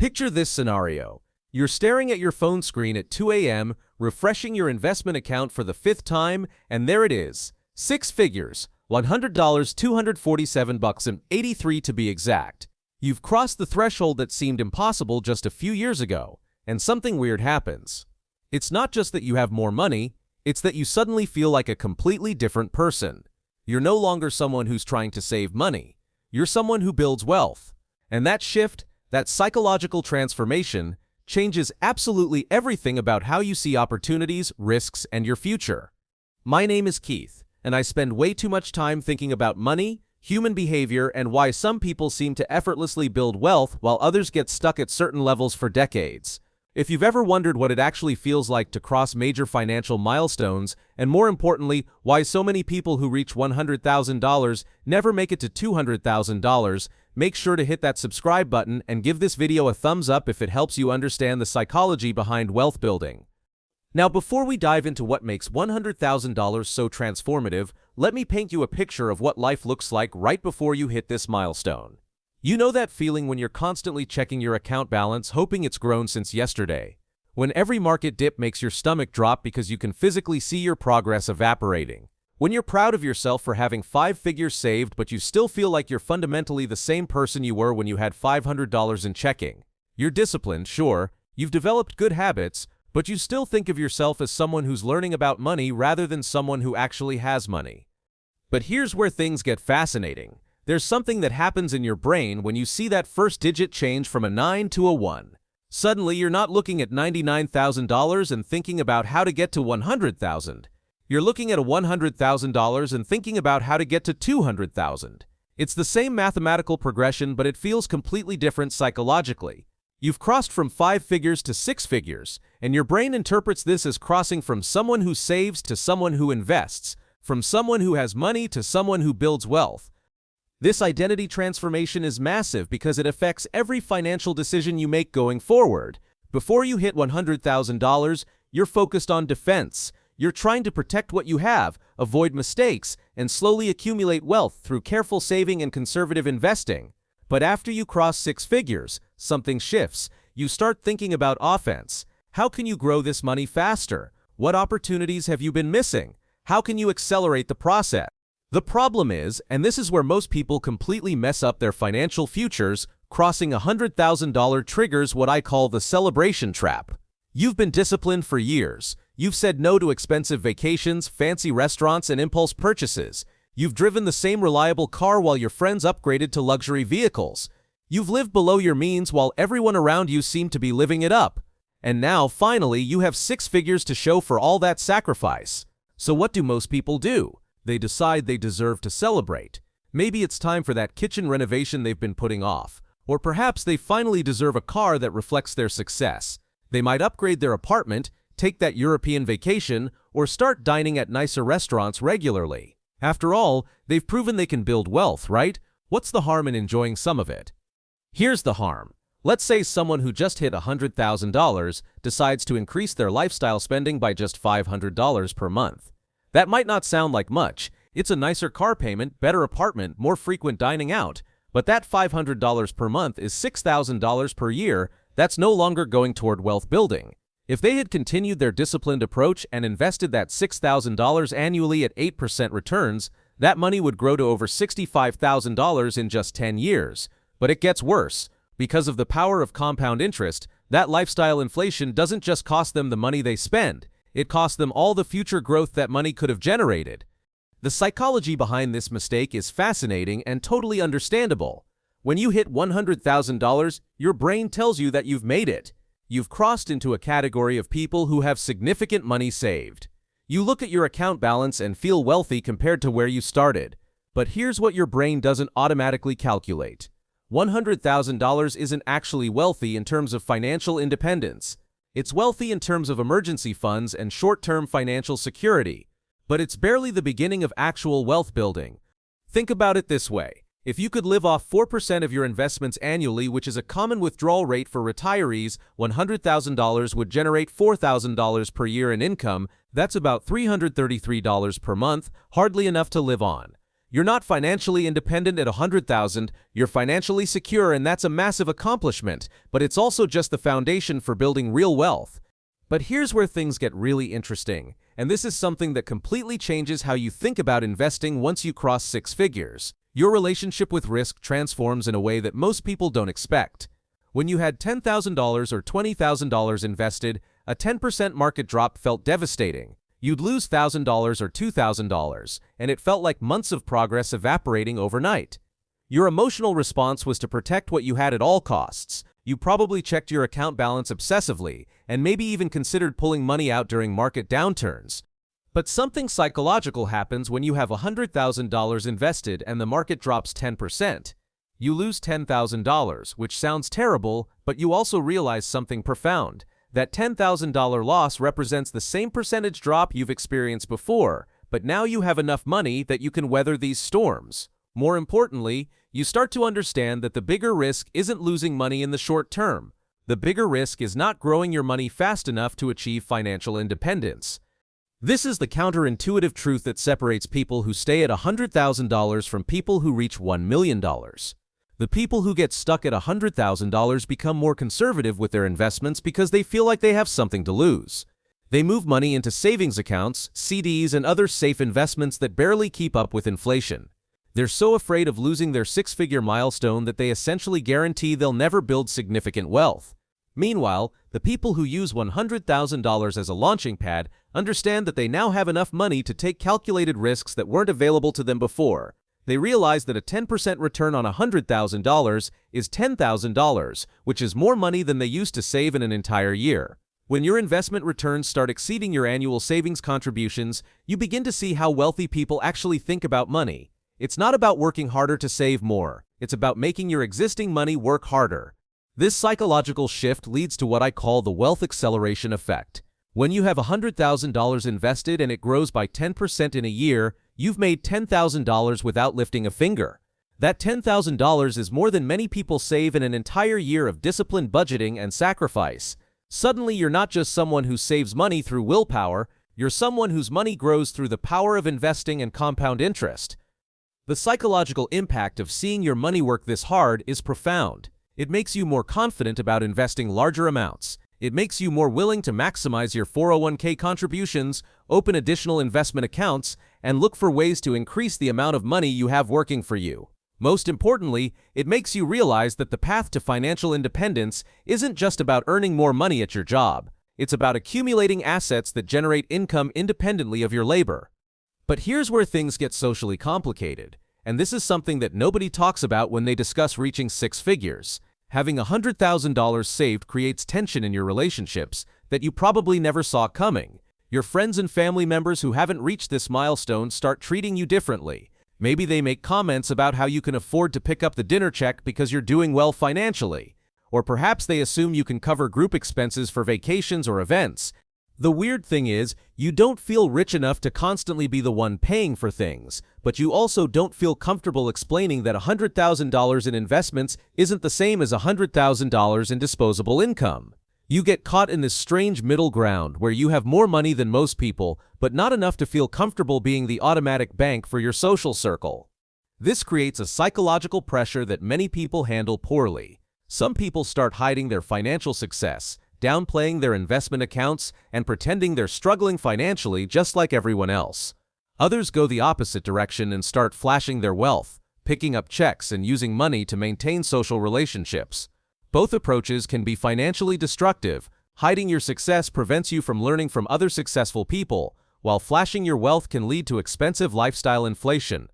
Picture this scenario. You're staring at your phone screen at 2 a.m., refreshing your investment account for the 5th time, and there it is. 6 figures, $100, $247.83 to be exact. You've crossed the threshold that seemed impossible just a few years ago, and something weird happens. It's not just that you have more money, it's that you suddenly feel like a completely different person. You're no longer someone who's trying to save money. You're someone who builds wealth. And that shift, that psychological transformation, changes absolutely everything about how you see opportunities, risks, and your future. My name is Keith, and I spend way too much time thinking about money, human behavior, and why some people seem to effortlessly build wealth while others get stuck at certain levels for decades. If you've ever wondered what it actually feels like to cross major financial milestones, and more importantly, why so many people who reach $100,000 never make it to $200,000, make sure to hit that subscribe button and give this video a thumbs up if it helps you understand the psychology behind wealth building. Now, before we dive into what makes $100,000 so transformative, let me paint you a picture of what life looks like right before you hit this milestone. You know that feeling when you're constantly checking your account balance, hoping it's grown since yesterday? When every market dip makes your stomach drop because you can physically see your progress evaporating? When you're proud of yourself for having 5 figures saved but you still feel like you're fundamentally the same person you were when you had $500 in checking? You're disciplined, sure, you've developed good habits, but you still think of yourself as someone who's learning about money rather than someone who actually has money. But here's where things get fascinating. There's something that happens in your brain when you see that first digit change from a 9 to a 1. Suddenly, you're not looking at $99,000 and thinking about how to get to $100,000. You're looking at a $100,000 and thinking about how to get to $200,000. It's the same mathematical progression, but it feels completely different psychologically. You've crossed from 5 figures to 6 figures, and your brain interprets this as crossing from someone who saves to someone who invests, from someone who has money to someone who builds wealth. This identity transformation is massive because it affects every financial decision you make going forward. Before you hit $100,000, you're focused on defense. You're trying to protect what you have, avoid mistakes, and slowly accumulate wealth through careful saving and conservative investing. But after you cross 6 figures, something shifts. You start thinking about offense. How can you grow this money faster? What opportunities have you been missing? How can you accelerate the process? The problem is, and this is where most people completely mess up their financial futures, crossing $100,000 triggers what I call the celebration trap. You've been disciplined for years. You've said no to expensive vacations, fancy restaurants, and impulse purchases. You've driven the same reliable car while your friends upgraded to luxury vehicles. You've lived below your means while everyone around you seemed to be living it up. And now, finally, you have 6 figures to show for all that sacrifice. So what do most people do? They decide they deserve to celebrate. Maybe it's time for that kitchen renovation they've been putting off. Or perhaps they finally deserve a car that reflects their success. They might upgrade their apartment, take that European vacation, or start dining at nicer restaurants regularly. After all, they've proven they can build wealth, right? What's the harm in enjoying some of it? Here's the harm. Let's say someone who just hit $100,000 decides to increase their lifestyle spending by just $500 per month. That might not sound like much. It's a nicer car payment, better apartment, more frequent dining out. But that $500 per month is $6,000 per year. That's no longer going toward wealth building. If they had continued their disciplined approach and invested that $6,000 annually at 8% returns, that money would grow to over $65,000 in just 10 years. But it gets worse. Because of the power of compound interest, that lifestyle inflation doesn't just cost them the money they spend. It costs them all the future growth that money could have generated. The psychology behind this mistake is fascinating and totally understandable. When you hit $100,000, your brain tells you that you've made it. You've crossed into a category of people who have significant money saved. You look at your account balance and feel wealthy compared to where you started. But here's what your brain doesn't automatically calculate. $100,000 isn't actually wealthy in terms of financial independence. It's wealthy in terms of emergency funds and short-term financial security, but it's barely the beginning of actual wealth building. Think about it this way. If you could live off 4% of your investments annually, which is a common withdrawal rate for retirees, $100,000 would generate $4,000 per year in income. That's about $333 per month, hardly enough to live on. You're not financially independent at 100,000, you're financially secure, and that's a massive accomplishment, but it's also just the foundation for building real wealth. But here's where things get really interesting, and this is something that completely changes how you think about investing once you cross six figures. Your relationship with risk transforms in a way that most people don't expect. When you had $10,000 or $20,000 invested, a 10% market drop felt devastating. You'd lose $1,000 or $2,000, and it felt like months of progress evaporating overnight. Your emotional response was to protect what you had at all costs. You probably checked your account balance obsessively, and maybe even considered pulling money out during market downturns. But something psychological happens when you have $100,000 invested and the market drops 10%. You lose $10,000, which sounds terrible, but you also realize something profound. That $10,000 loss represents the same percentage drop you've experienced before, but now you have enough money that you can weather these storms. More importantly, you start to understand that the bigger risk isn't losing money in the short term. The bigger risk is not growing your money fast enough to achieve financial independence. This is the counterintuitive truth that separates people who stay at $100,000 from people who reach $1 million. The people who get stuck at $100,000 become more conservative with their investments because they feel like they have something to lose. They move money into savings accounts, CDs, and other safe investments that barely keep up with inflation. They're so afraid of losing their six-figure milestone that they essentially guarantee they'll never build significant wealth. Meanwhile, the people who use $100,000 as a launching pad understand that they now have enough money to take calculated risks that weren't available to them before. They realize that a 10% return on $100,000 is $10,000, which is more money than they used to save in an entire year. When your investment returns start exceeding your annual savings contributions, you begin to see how wealthy people actually think about money. It's not about working harder to save more. It's about making your existing money work harder. This psychological shift leads to what I call the wealth acceleration effect. When you have $100,000 invested and it grows by 10% in a year, you've made $10,000 without lifting a finger. That $10,000 is more than many people save in an entire year of disciplined budgeting and sacrifice. Suddenly, you're not just someone who saves money through willpower, you're someone whose money grows through the power of investing and compound interest. The psychological impact of seeing your money work this hard is profound. It makes you more confident about investing larger amounts. It makes you more willing to maximize your 401k contributions, open additional investment accounts, and look for ways to increase the amount of money you have working for you. Most importantly, it makes you realize that the path to financial independence isn't just about earning more money at your job. It's about accumulating assets that generate income independently of your labor. But here's where things get socially complicated, and this is something that nobody talks about when they discuss reaching six figures. Having $100,000 saved creates tension in your relationships that you probably never saw coming. Your friends and family members who haven't reached this milestone start treating you differently. Maybe they make comments about how you can afford to pick up the dinner check because you're doing well financially. Or perhaps they assume you can cover group expenses for vacations or events. The weird thing is, you don't feel rich enough to constantly be the one paying for things, but you also don't feel comfortable explaining that $100,000 in investments isn't the same as $100,000 in disposable income. You get caught in this strange middle ground where you have more money than most people, but not enough to feel comfortable being the automatic bank for your social circle. This creates a psychological pressure that many people handle poorly. Some people start hiding their financial success, downplaying their investment accounts, and pretending they're struggling financially just like everyone else. Others go the opposite direction and start flashing their wealth, picking up checks, and using money to maintain social relationships. Both approaches can be financially destructive. Hiding your success prevents you from learning from other successful people, while flashing your wealth can lead to expensive lifestyle inflation.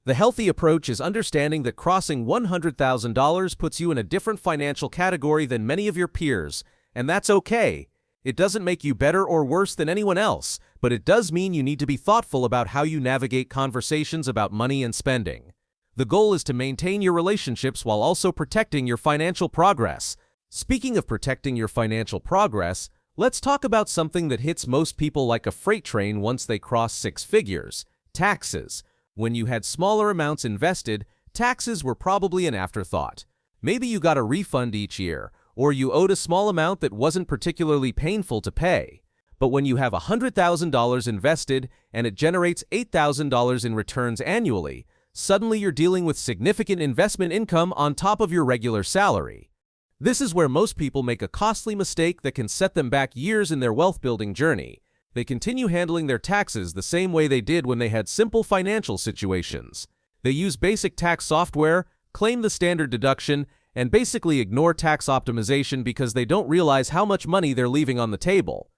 The healthy approach is understanding that crossing $100,000 puts you in a different financial category than many of your peers, and that's okay. It doesn't make you better or worse than anyone else, but it does mean you need to be thoughtful about how you navigate conversations about money and spending. The goal is to maintain your relationships while also protecting your financial progress. Speaking of protecting your financial progress, let's talk about something that hits most people like a freight train once they cross six figures: taxes. When you had smaller amounts invested, taxes were probably an afterthought. Maybe you got a refund each year, or you owed a small amount that wasn't particularly painful to pay. But when you have $100,000 invested and it generates $8,000 in returns annually, suddenly you're dealing with significant investment income on top of your regular salary. This is where most people make a costly mistake that can set them back years in their wealth-building journey. They continue handling their taxes the same way they did when they had simple financial situations. They use basic tax software, claim the standard deduction, and basically ignore tax optimization because they don't realize how much money they're leaving on the table.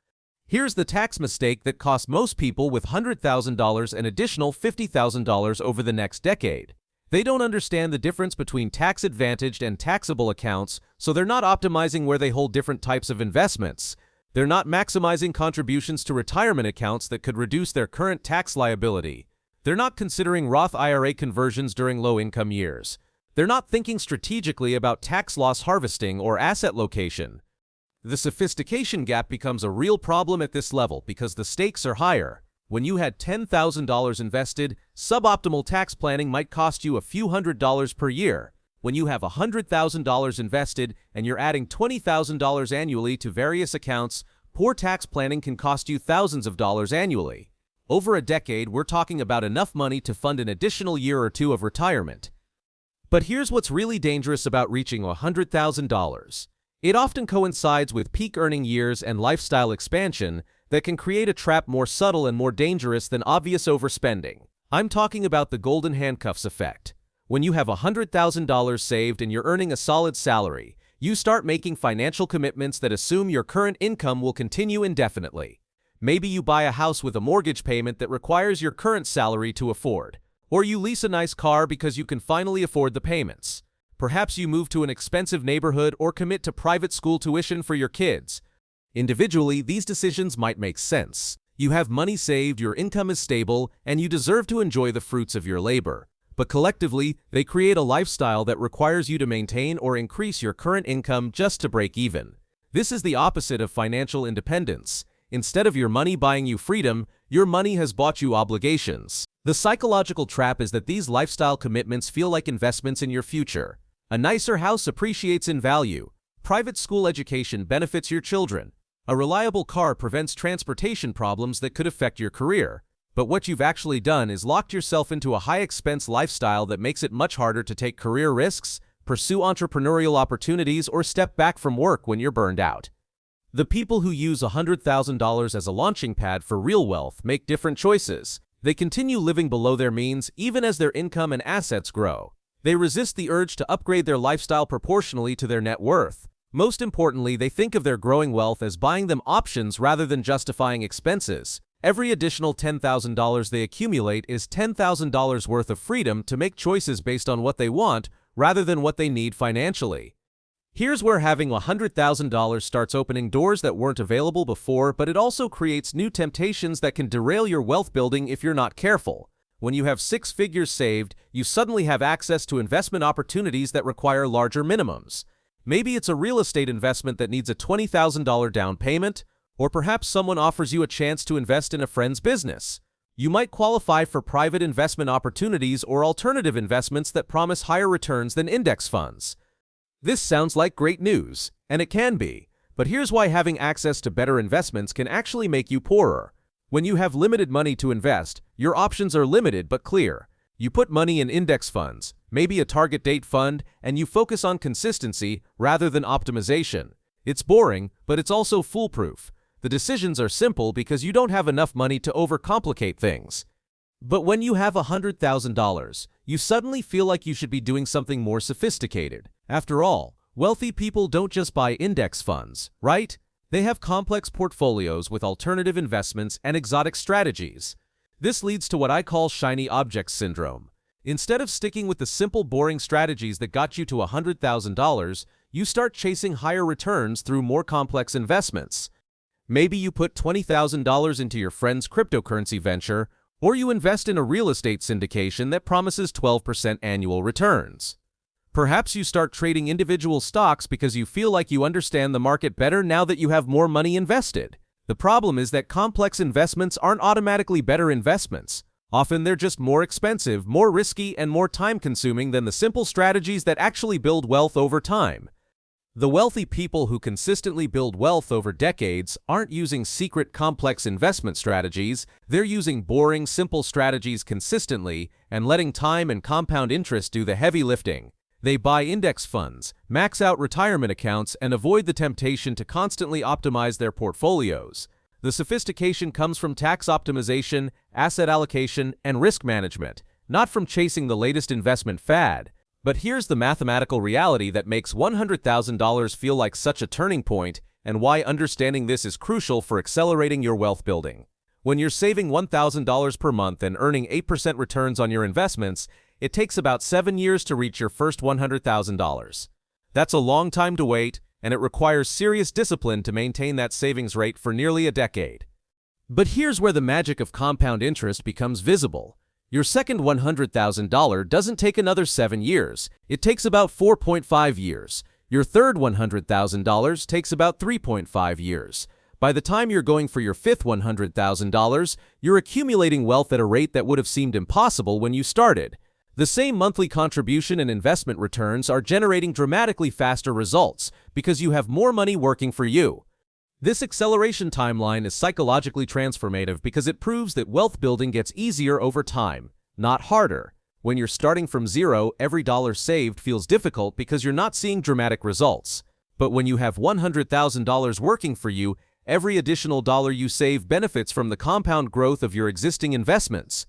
Here's the tax mistake that costs most people with $100,000 an additional $50,000 over the next decade. They don't understand the difference between tax-advantaged and taxable accounts, so they're not optimizing where they hold different types of investments. They're not maximizing contributions to retirement accounts that could reduce their current tax liability. They're not considering Roth IRA conversions during low-income years. They're not thinking strategically about tax loss harvesting or asset location. The sophistication gap becomes a real problem at this level because the stakes are higher. When you had $10,000 invested, suboptimal tax planning might cost you a few $100s per year. When you have $100,000 invested and you're adding $20,000 annually to various accounts, poor tax planning can cost you thousands of dollars annually. Over a decade, we're talking about enough money to fund an additional year or two of retirement. But here's what's really dangerous about reaching $100,000. It often coincides with peak earning years and lifestyle expansion that can create a trap more subtle and more dangerous than obvious overspending. I'm talking about the golden handcuffs effect. When you have $100,000 saved and you're earning a solid salary, you start making financial commitments that assume your current income will continue indefinitely. Maybe you buy a house with a mortgage payment that requires your current salary to afford. Or you lease a nice car because you can finally afford the payments. Perhaps you move to an expensive neighborhood or commit to private school tuition for your kids. Individually, these decisions might make sense. You have money saved, your income is stable, and you deserve to enjoy the fruits of your labor. But collectively, they create a lifestyle that requires you to maintain or increase your current income just to break even. This is the opposite of financial independence. Instead of your money buying you freedom, your money has bought you obligations. The psychological trap is that these lifestyle commitments feel like investments in your future. A nicer house appreciates in value. Private school education benefits your children. A reliable car prevents transportation problems that could affect your career. But what you've actually done is locked yourself into a high-expense lifestyle that makes it much harder to take career risks, pursue entrepreneurial opportunities, or step back from work when you're burned out. The people who use $100,000 as a launching pad for real wealth make different choices. They continue living below their means even as their income and assets grow. They resist the urge to upgrade their lifestyle proportionally to their net worth. Most importantly, they think of their growing wealth as buying them options rather than justifying expenses. Every additional $10,000 they accumulate is $10,000 worth of freedom to make choices based on what they want rather than what they need financially. Here's where having $100,000 starts opening doors that weren't available before, but it also creates new temptations that can derail your wealth building if you're not careful. When you have 6 figures saved, you suddenly have access to investment opportunities that require larger minimums. Maybe it's a real estate investment that needs a $20,000 down payment, or perhaps someone offers you a chance to invest in a friend's business. You might qualify for private investment opportunities or alternative investments that promise higher returns than index funds. This sounds like great news, and it can be, but here's why having access to better investments can actually make you poorer. When you have limited money to invest, your options are limited but clear. You put money in index funds, maybe a target date fund, and you focus on consistency rather than optimization. It's boring, but it's also foolproof. The decisions are simple because you don't have enough money to overcomplicate things. But when you have $100,000, you suddenly feel like you should be doing something more sophisticated. After all, wealthy people don't just buy index funds, right? They have complex portfolios with alternative investments and exotic strategies. This leads to what I call shiny object syndrome. Instead of sticking with the simple, boring strategies that got you to $100,000, you start chasing higher returns through more complex investments. Maybe you put $20,000 into your friend's cryptocurrency venture, or you invest in a real estate syndication that promises 12% annual returns. Perhaps you start trading individual stocks because you feel like you understand the market better now that you have more money invested. The problem is that complex investments aren't automatically better investments. Often they're just more expensive, more risky, and more time-consuming than the simple strategies that actually build wealth over time. The wealthy people who consistently build wealth over decades aren't using secret, complex investment strategies. They're using boring, simple strategies consistently and letting time and compound interest do the heavy lifting. They buy index funds, max out retirement accounts, and avoid the temptation to constantly optimize their portfolios. The sophistication comes from tax optimization, asset allocation, and risk management, not from chasing the latest investment fad. But here's the mathematical reality that makes $100,000 feel like such a turning point, and why understanding this is crucial for accelerating your wealth building. When you're saving $1,000 per month and earning 8% returns on your investments, it takes about 7 years to reach your first $100,000. That's a long time to wait, and it requires serious discipline to maintain that savings rate for nearly a decade. But here's where the magic of compound interest becomes visible. Your second $100,000 doesn't take another 7 years. It takes about 4.5 years. Your third $100,000 takes about 3.5 years. By the time you're going for your fifth $100,000, you're accumulating wealth at a rate that would have seemed impossible when you started. The same monthly contribution and investment returns are generating dramatically faster results because you have more money working for you. This acceleration timeline is psychologically transformative because it proves that wealth building gets easier over time, not harder. When you're starting from zero, every dollar saved feels difficult because you're not seeing dramatic results. But when you have $100,000 working for you, every additional dollar you save benefits from the compound growth of your existing investments.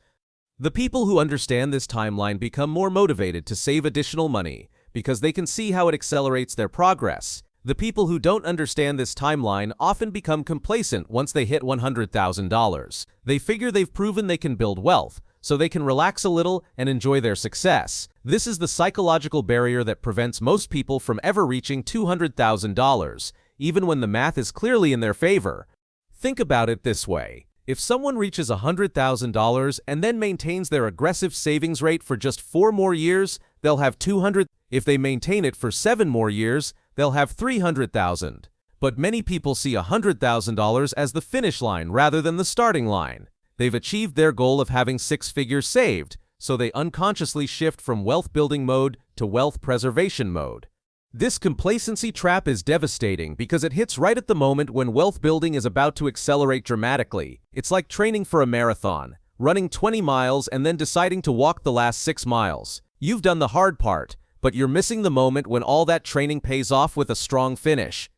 The people who understand this timeline become more motivated to save additional money because they can see how it accelerates their progress. The people who don't understand this timeline often become complacent once they hit $100,000. They figure they've proven they can build wealth, so they can relax a little and enjoy their success. This is the psychological barrier that prevents most people from ever reaching $200,000, even when the math is clearly in their favor. Think about it this way. If someone reaches $100,000 and then maintains their aggressive savings rate for just 4 more years, they'll have $200,000. If they maintain it for 7 more years, they'll have $300,000. But many people see $100,000 as the finish line rather than the starting line. They've achieved their goal of having 6 figures saved, so they unconsciously shift from wealth building mode to wealth preservation mode. This complacency trap is devastating because it hits right at the moment when wealth building is about to accelerate dramatically. It's like training for a marathon, running 20 miles and then deciding to walk the last 6 miles. You've done the hard part, but you're missing the moment when all that training pays off with a strong finish.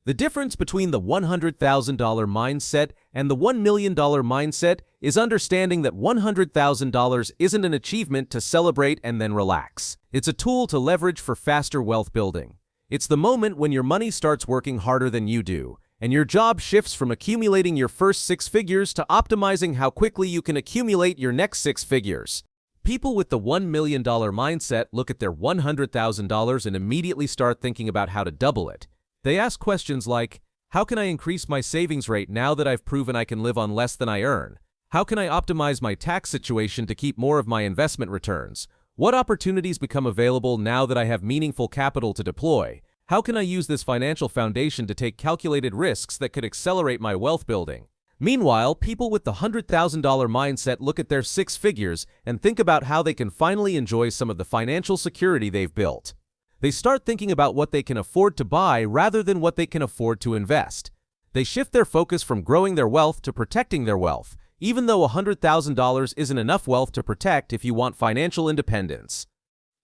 The difference between the $100,000 mindset and the $1 million mindset is understanding that $100,000 isn't an achievement to celebrate and then relax. It's a tool to leverage for faster wealth building. It's the moment when your money starts working harder than you do, and your job shifts from accumulating your first 6 figures to optimizing how quickly you can accumulate your next 6 figures. People with the $1 million mindset look at their $100,000 and immediately start thinking about how to double it. They ask questions like, how can I increase my savings rate now that I've proven I can live on less than I earn? How can I optimize my tax situation to keep more of my investment returns? What opportunities become available now that I have meaningful capital to deploy? How can I use this financial foundation to take calculated risks that could accelerate my wealth building? Meanwhile, people with the $100,000 mindset look at their 6 figures and think about how they can finally enjoy some of the financial security they've built. They start thinking about what they can afford to buy rather than what they can afford to invest. They shift their focus from growing their wealth to protecting their wealth, even though $100,000 isn't enough wealth to protect if you want financial independence.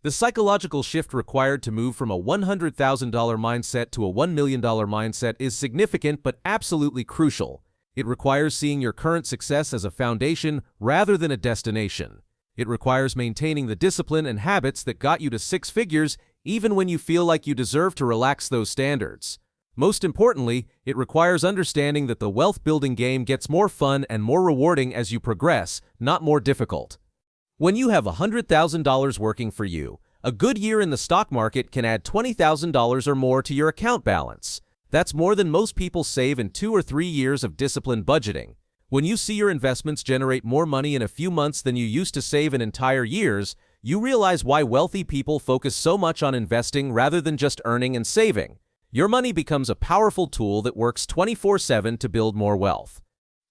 The psychological shift required to move from a $100,000 mindset to a $1 million mindset is significant but absolutely crucial. It requires seeing your current success as a foundation rather than a destination. It requires maintaining the discipline and habits that got you to 6 figures even when you feel like you deserve to relax those standards. Most importantly, it requires understanding that the wealth building game gets more fun and more rewarding as you progress, not more difficult. When you have $100,000 working for you, a good year in the stock market can add $20,000 or more to your account balance. That's more than most people save in 2 or 3 years of disciplined budgeting. When you see your investments generate more money in a few months than you used to save in entire years, you realize why wealthy people focus so much on investing rather than just earning and saving. Your money becomes a powerful tool that works 24/7 to build more wealth.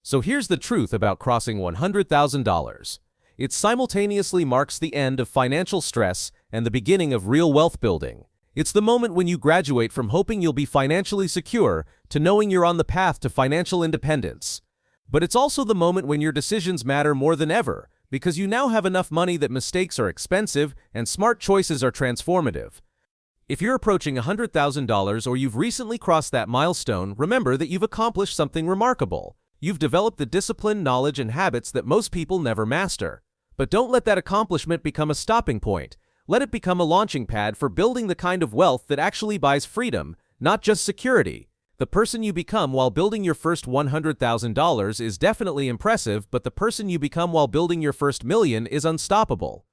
So here's the truth about crossing $100,000. It simultaneously marks the end of financial stress and the beginning of real wealth building. It's the moment when you graduate from hoping you'll be financially secure to knowing you're on the path to financial independence. But it's also the moment when your decisions matter more than ever, because you now have enough money that mistakes are expensive and smart choices are transformative. If you're approaching $100,000 or you've recently crossed that milestone, remember that you've accomplished something remarkable. You've developed the discipline, knowledge, and habits that most people never master. But don't let that accomplishment become a stopping point. Let it become a launching pad for building the kind of wealth that actually buys freedom, not just security. The person you become while building your first $100,000 is definitely impressive, but the person you become while building your first million is unstoppable.